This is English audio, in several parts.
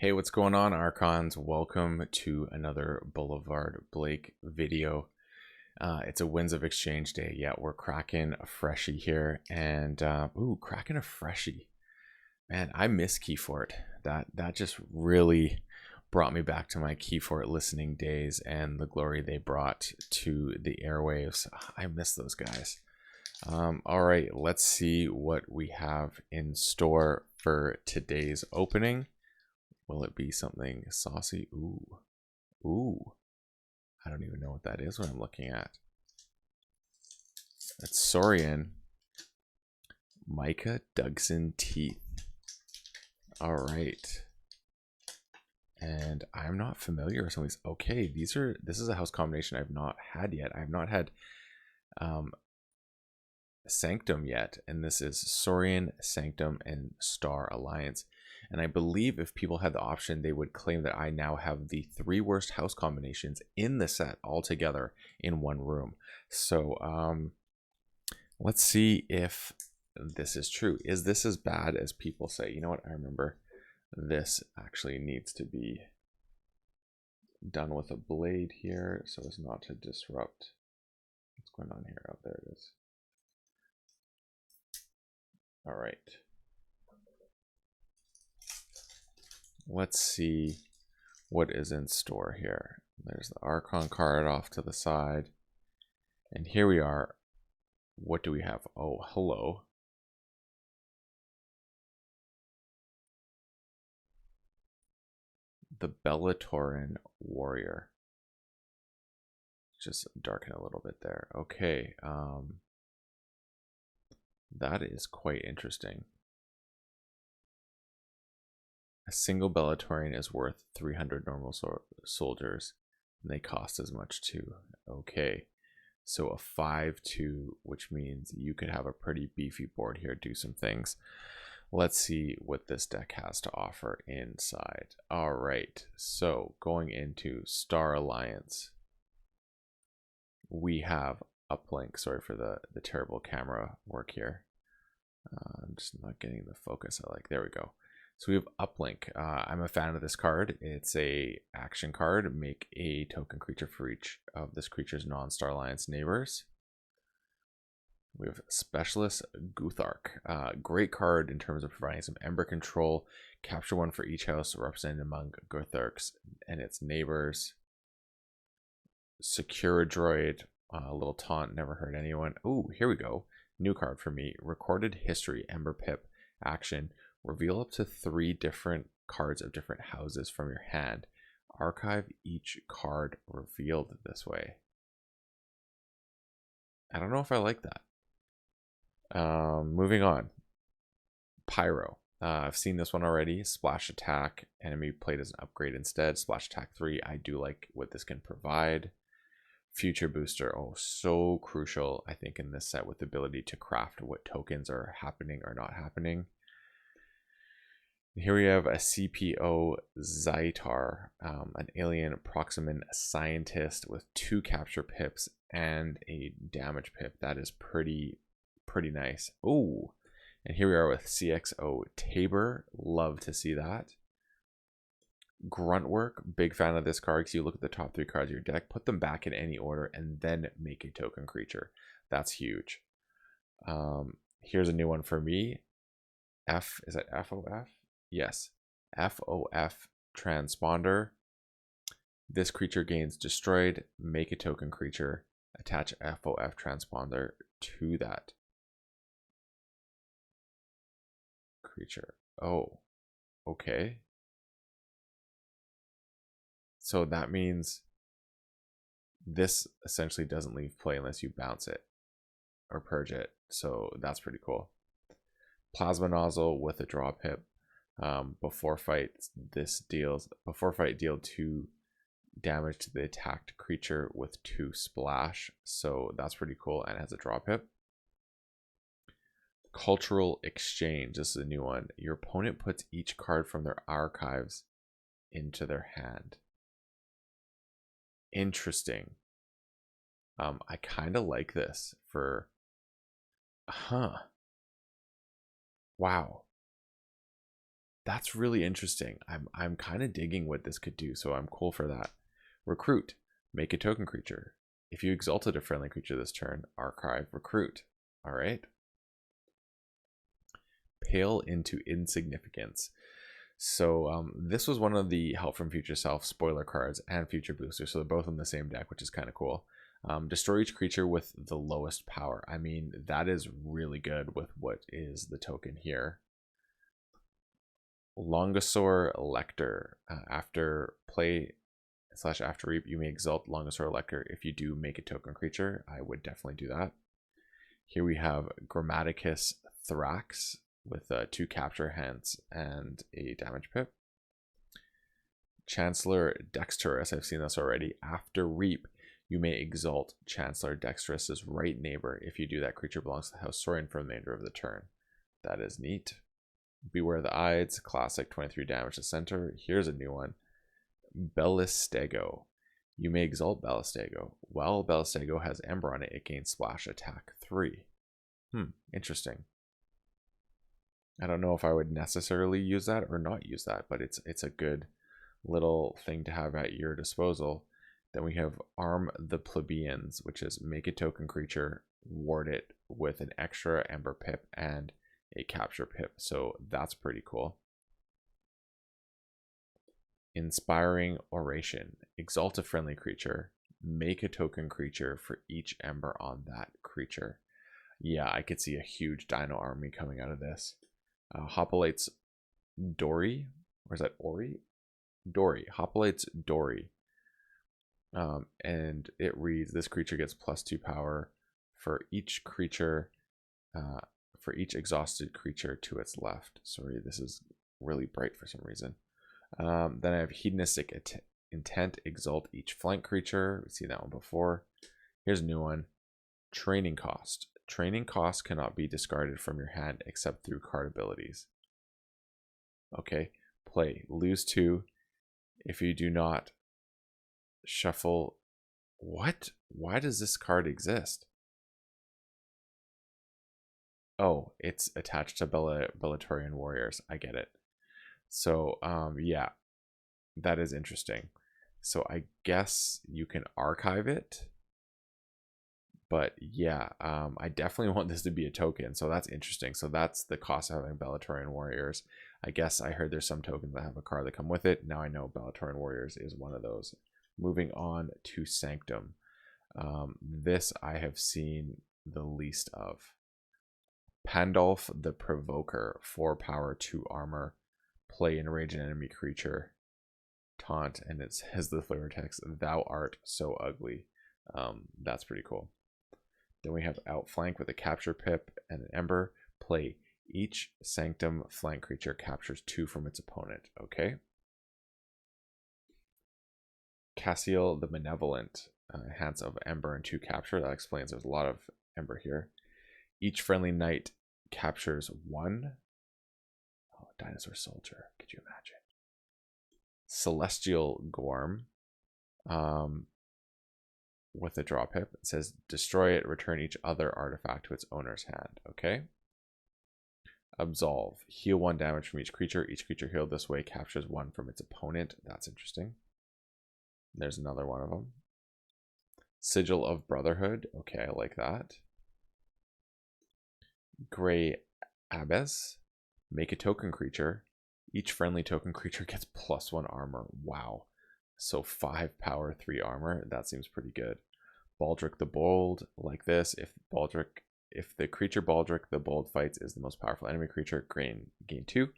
Hey, what's going on, Archons? Welcome to another Boulevard Blake video. It's a Winds of Exchange day. Yeah, we're cracking a Freshy here, and cracking a Freshy. Man, I miss KeyForge. That just really brought me back to my KeyForge listening days and the glory they brought to the airwaves. I miss those guys. All right, let's see what we have in store for today's opening. Will it be something saucy? Ooh. I don't even know what that is what I'm looking at. That's Saurian. Micah Dugson Teeth. All right. And I'm not familiar with some of these. Okay, this is a house combination I've not had yet. I have not had Sanctum yet, and this is Saurian, Sanctum, and Star Alliance. And I believe if people had the option, they would claim that I now have the 3 worst house combinations in the set all together in one room. So let's see if this is true. Is this as bad as people say? You know what? I remember this actually needs to be done with a blade here so as not to disrupt. What's going on here? Oh, there it is. All right. Let's see what is in store here. There's the Archon card off to the side. And here we are. What do we have? Oh, hello. The Bellatoran Warrior. Just darken a little bit there. Okay. That is quite interesting. A single Bellatorian is worth 300 normal soldiers, and they cost as much too. Okay, so a 5/2, which means you could have a pretty beefy board here, do some things. Let's see what this deck has to offer inside. All right, so going into Star Alliance, we have Uplink. Sorry for the terrible camera work here. I'm just not getting the focus I like. There we go. So we have Uplink. I'm a fan of this card. It's a action card. Make a token creature for each of this creature's non-Star Alliance neighbors. We have Specialist Guthark. Great card in terms of providing some Ember control. Capture one for each house represented among Gutharks and its neighbors. Secure a droid. A little taunt, never hurt anyone. Oh, here we go. New card for me. Recorded History, Ember Pip. Action. Reveal up to 3 different cards of different houses from your hand. Archive each card revealed this way. I don't know if I like that. Moving on. Pyro. I've seen this one already. Splash attack. Enemy played as an upgrade instead. Splash attack 3. I do like what this can provide. Future booster. Oh, so crucial, I think, in this set with the ability to craft what tokens are happening or not happening. Here we have a CPO Zytar, an alien Proximan scientist with 2 capture pips and a damage pip. That is pretty nice. Oh, and here we are with CXO Tabor. Love to see that. Gruntwork, big fan of this card because you look at the top 3 cards of your deck, put them back in any order, and then make a token creature. That's huge. Here's a new one for me. Is that FOF? Yes. FOF Transponder. This creature gains destroyed. Make a token creature. Attach FOF Transponder to that creature. Oh, okay. So that means this essentially doesn't leave play unless you bounce it or purge it. So that's pretty cool. Plasma Nozzle with a draw pip. Before fight, deal 2 damage to the attacked creature with 2 splash. So that's pretty cool, and it has a draw pip. Cultural Exchange. This is a new one. Your opponent puts each card from their archives into their hand. Interesting. I kind of like this for... Wow. That's really interesting. I'm kind of digging what this could do, so I'm cool for that. Recruit. Make a token creature. If you exalted a friendly creature this turn, archive recruit. All right. Pale into insignificance. So this was one of the Help from Future Self spoiler cards and Future Booster, so they're both in the same deck, which is kind of cool. Destroy each creature with the lowest power. I mean, that is really good with what is the token here. Longosaur Lector. After play / after reap, you may exalt Longosaur Lector. If you do make a token creature, I would definitely do that. Here we have Grammaticus Thrax with 2 capture hands and a damage pip. Chancellor Dexterous, I've seen this already. After reap, you may exalt Chancellor Dexterous's right neighbor. If you do, that creature belongs to the House Saurian for the remainder of the turn. That is neat. Beware the Ides, classic, 23 damage to center. Here's a new one. Bellistego. You may exalt Bellistego. While Bellistego has Ember on it, it gains splash attack 3. Interesting. I don't know if I would necessarily use that or not use that, but it's a good little thing to have at your disposal. Then we have Arm the Plebeians, which is make a token creature, ward it with an extra Ember pip and a capture pip. So that's pretty cool. Inspiring Oration. Exalt a friendly creature. Make a token creature for each Ember on that creature. Yeah, I could see a huge dino army coming out of this. Hoplites Dory. Or is that Ori? Dory. Hoplites Dory. And it reads, this creature gets +2 power for each creature, for each exhausted creature to its left. Sorry, this is really bright for some reason. Then I have Hedonistic Intent. Exalt each flank creature. We've seen that one before. Here's a new one. Training Cost. Training Cost cannot be discarded from your hand except through card abilities. Okay. Play. Lose 2. If you do not shuffle. What? Why does this card exist? Oh, it's attached to Bellatorian Warriors. I get it. So, yeah, that is interesting. So I guess you can archive it. But yeah, I definitely want this to be a token. So that's interesting. So that's the cost of having Bellatorian Warriors. I guess I heard there's some tokens that have a card that come with it. Now I know Bellatorian Warriors is one of those. Moving on to Sanctum. This I have seen the least of. Pandolf the Provoker. 4 power, 2 armor. Play enrage an enemy creature. Taunt. And it says the flavor text, thou art so ugly. That's pretty cool. Then we have Outflank with a capture pip and an Ember. Play. Each Sanctum flank creature captures 2 from its opponent. Okay. Cassiel the Benevolent. Hands of Ember and 2 capture. That explains there's a lot of Ember here. Each friendly knight captures 1. Oh, Dinosaur Soldier. Could you imagine? Celestial Gorm. With a draw pip. It says destroy it, return each other artifact to its owner's hand. Okay. Absolve. Heal 1 damage from each creature. Each creature healed this way captures 1 from its opponent. That's interesting. There's another one of them. Sigil of Brotherhood. Okay, I like that. Grey Abbess. Make a token creature. Each friendly token creature gets +1 armor. Wow. So 5 power, 3 armor. That seems pretty good. Baldric the Bold. Like this. If the creature Baldric the Bold fights is the most powerful enemy creature, gain 2.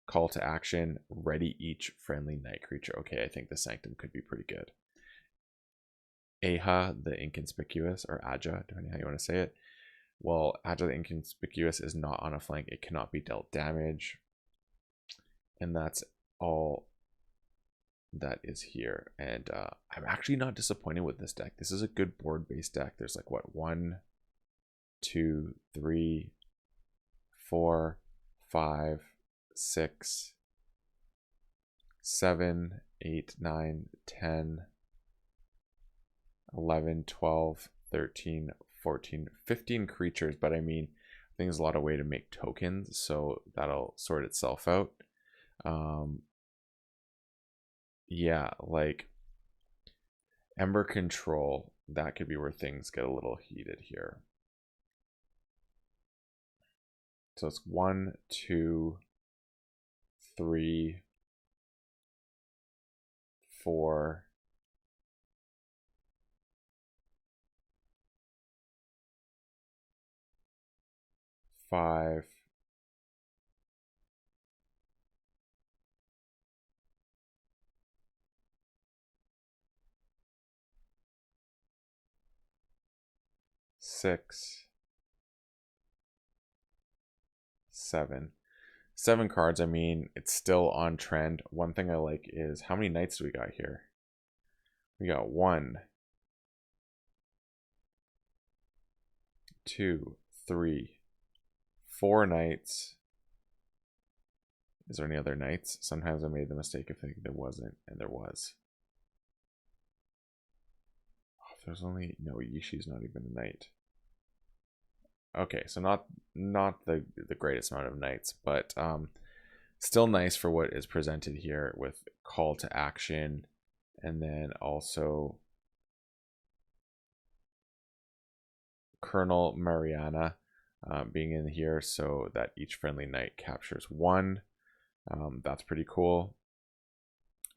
Call to action. Ready each friendly knight creature. Okay, I think the Sanctum could be pretty good. Aha the Inconspicuous, or Aja, depending how you want to say it. Well, Aja the Inconspicuous is not on a flank. It cannot be dealt damage. And that's all that is here. And I'm actually not disappointed with this deck. This is a good board-based deck. There's like, what, 1, 2, 3, 4, 5, 6, 7, 8, 9, 10, 11, 12, 13, 14, 15 creatures. But I mean, I think there's a lot of way to make tokens, so that'll sort itself out. Um, yeah, like Ember Control, that could be where things get a little heated here. So it's 1, 2, 3, 4, 5, 6, 7. 7 cards. I mean, it's still on trend. One thing I like is how many knights do we got here? We got 1, 2, 3, 4 knights. Is there any other knights? Sometimes I made the mistake of thinking there wasn't, and there was. Oh, if there's only no, Yishi's not even a knight. Okay, so not the greatest amount of knights, but still nice for what is presented here with call to action, and then also Colonel Mariana being in here so that each friendly knight captures 1. That's pretty cool.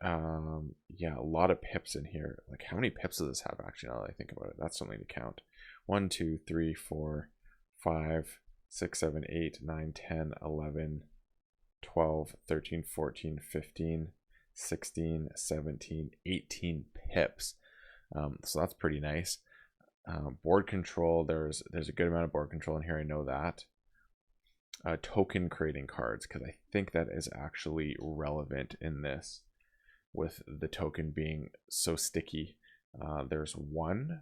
Yeah, a lot of pips in here. Like, how many pips does this have, actually, now that I think about it? That's something to count. 1, 2, 3, 4, 5, 6, 7, 8, 9, 10, 11, 12, 13, 14, 15, 16, 17, 18 pips. So that's pretty nice. Board control, there's a good amount of board control in here, I know that. Token creating cards, because I think that is actually relevant in this, with the token being so sticky. There's 1,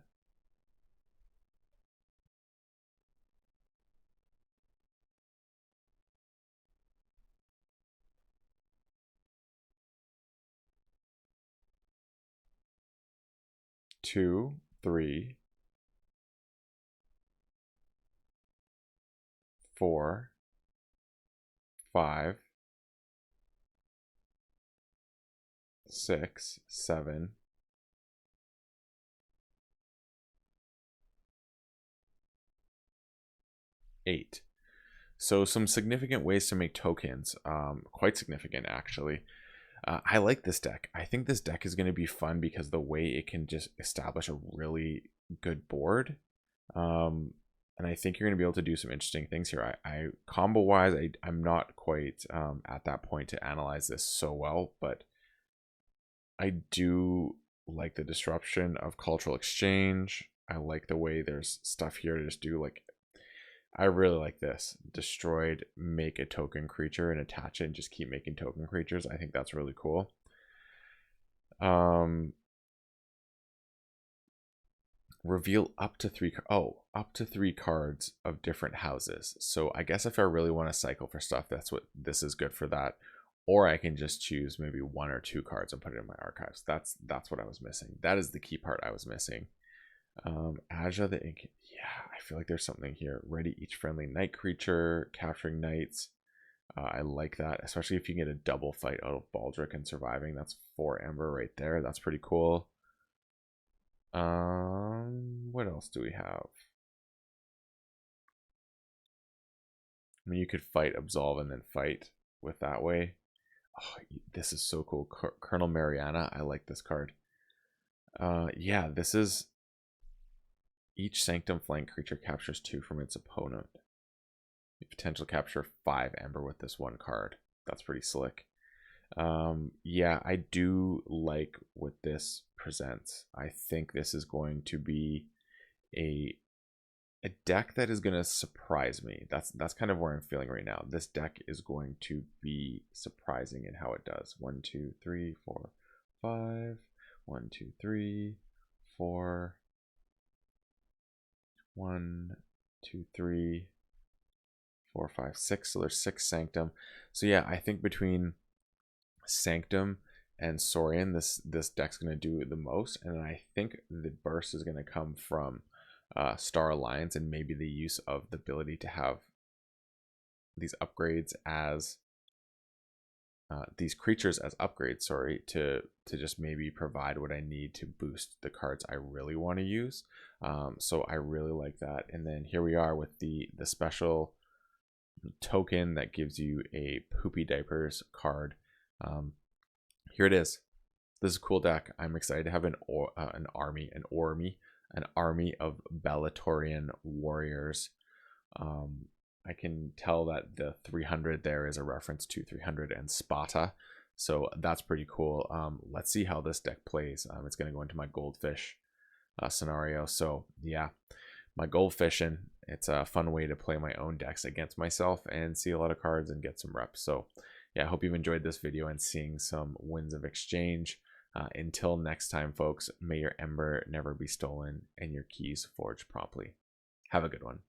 2, 3, 4, 5, 6, 7, 8. So some significant ways to make tokens, quite significant actually. I like this deck. I think this deck is going to be fun because the way it can just establish a really good board. And I think you're going to be able to do some interesting things here. I combo wise, I'm not quite at that point to analyze this so well, but I do like the disruption of cultural exchange. I like the way there's stuff here to just do, like, I really like this. Destroyed, make a token creature and attach it and just keep making token creatures. I think that's really cool. Reveal up to 3 up to 3 cards of different houses. So I guess if I really want to cycle for stuff, that's what this is good for that. Or I can just choose maybe 1 or 2 cards and put it in my archives. That's what I was missing. That is the key part I was missing. Aja the Ink. Yeah, I feel like there's something here. Ready each friendly knight creature, capturing knights. I like that, especially if you can get a double fight out of Baldric and surviving. That's 4 Ember right there. That's pretty cool. What else do we have? I mean, you could fight, absolve, and then fight with that way. Oh, this is so cool. Colonel Mariana. I like this card. Yeah, this is each Sanctum flank creature captures 2 from its opponent. You potential capture 5 Ember with this 1 card. That's pretty slick. Yeah, I do like what this presents. I think this is going to be a deck that is going to surprise me. That's kind of where I'm feeling right now. This deck is going to be surprising in how it does. 1, 2, 3, 4, 5. 1, 2, 3, 4. 1, 2, 3, 4, 5, 6. So there's 6 Sanctum. So yeah, I think between Sanctum and Saurian, this deck's going to do the most, and I think the burst is going to come from Star Alliance and maybe the use of the ability to have these upgrades as these creatures as upgrades, sorry, to just maybe provide what I need to boost the cards I really want to use. So I really like that. And then here we are with the special token that gives you a Poopy Diapers card. Here it is. This is a cool deck. I'm excited to have an army of Bellatorian warriors. I can tell that the 300 there is a reference to 300 and Sparta, so that's pretty cool. Let's see how this deck plays. It's going to go into my goldfish scenario. So yeah, my goldfishing. It's a fun way to play my own decks against myself and see a lot of cards and get some reps. So yeah, I hope you've enjoyed this video and seeing some Winds of Exchange. Until next time, folks, may your ember never be stolen and your keys forged promptly. Have a good one.